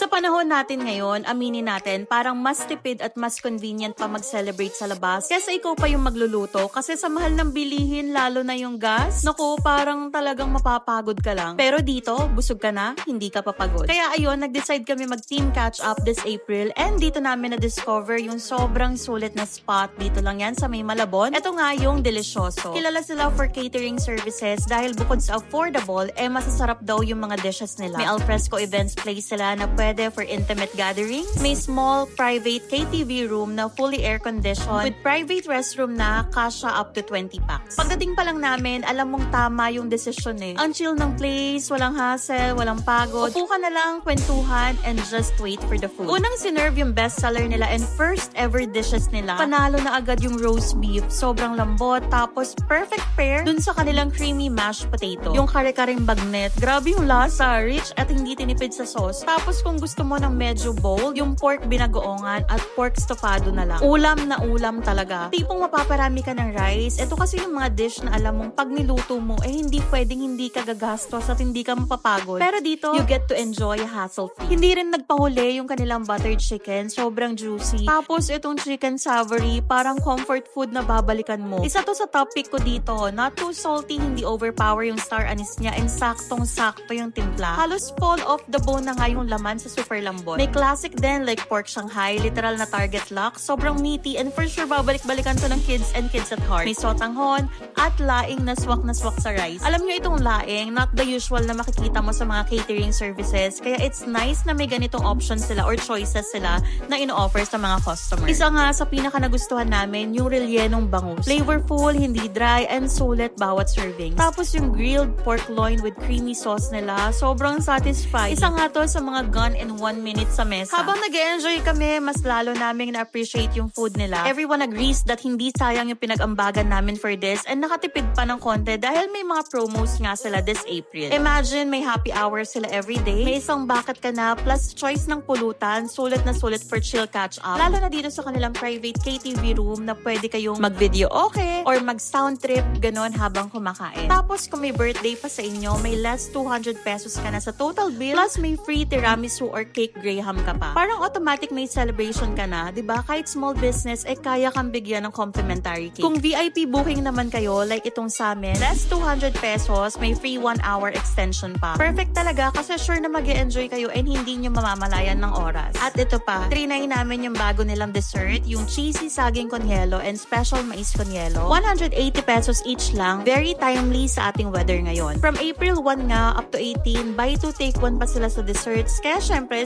Sa panahon natin ngayon, aminin natin, parang mas tipid at mas convenient pa mag-celebrate sa labas kaysa ikaw pa yung magluluto kasi sa mahal ng bilihin, lalo na yung gas, naku, parang talagang mapapagod ka lang. Pero dito, busog ka na, hindi ka papagod. Kaya ayun, nag-decide kami mag-team catch up this April and dito namin na-discover yung sobrang sulit na spot. Dito lang yan sa May Malabon. Ito nga yung Delicioso. Kilala sila for catering services dahil bukod sa affordable, masasarap daw yung mga dishes nila. May alfresco events place sila na pwede for intimate gatherings. May small private KTV room na fully air-conditioned with private restroom na kasya up to 20 packs. Pagdating pa lang namin, alam mong tama yung decision eh. Ang chill ng place, walang hassle, walang pagod. Upo ka na lang, kwentuhan, and just wait for the food. Unang sinerve yung bestseller nila and first ever dishes nila. Panalo na agad yung roast beef. Sobrang lambot, tapos perfect pair dun sa kanilang creamy mashed potato. Yung kare-karing bagnet, grabe yung lasa, rich at hindi tinipid sa sauce. Tapos kung gusto mo ng medyo bold, yung pork binagoongan at pork stofado na lang. Ulam na ulam talaga. Tipong mapaparami ka ng rice. Ito kasi yung mga dish na alam mong pag niluto mo, hindi pwedeng hindi ka gagastos at hindi ka mapapagod. Pero dito, you get to enjoy hassle-free. Hindi rin nagpahuli yung kanilang buttered chicken. Sobrang juicy. Tapos itong chicken savory, parang comfort food na babalikan mo. Isa to sa topic ko dito. Not too salty, hindi overpower yung star anise niya, and saktong-sakto yung timpla. Halos fall off the bone na nga yung laman sa super lambot. May classic din like pork Shanghai, literal na target lock. Sobrang meaty and for sure babalik-balikan to ng kids and kids at heart. May sotanghon at laing na swak sa rice. Alam nyo itong laing, not the usual na makikita mo sa mga catering services. Kaya it's nice na may ganitong options sila or choices sila na ino-offer sa mga customers. Isa nga sa pinaka nagustuhan namin, yung rellenong bangus. Flavorful, hindi dry, and sulit bawat serving. Tapos yung grilled pork loin with creamy sauce nila, sobrang satisfying. Isa nga to sa mga gone in 1 minute sa mesa. Habang nag-enjoy kami, mas lalo namin na-appreciate yung food nila. Everyone agrees that hindi sayang yung pinag-ambagan namin for this and nakatipid pa ng konti dahil may mga promos nga sila this April. Imagine, may happy hours sila everyday. May isang bucket ka na plus choice ng pulutan, sulit na sulit for chill catch-up. Lalo na dito sa kanilang private KTV room na pwede kayong mag-video okay or mag-sound trip, ganon habang kumakain. Tapos kung may birthday pa sa inyo, may less 200 pesos ka na sa total bill plus may free tiramisu or cake graham ka pa. Parang automatic may celebration ka na, diba? Kahit small business, kaya kang bigyan ng complimentary cake. Kung VIP booking naman kayo, like itong sa amin, less 200 pesos, may free 1 hour extension pa. Perfect talaga kasi sure na mag-e-enjoy kayo and hindi nyo mamamalayan ng oras. At ito pa, trinay namin yung bago nilang dessert, yung cheesy saging con hielo and special mais con hielo. 180 pesos each lang. Very timely sa ating weather ngayon. From April 1 nga up to 18, buy 2 take 1 pa sila sa desserts. Kaya syempre,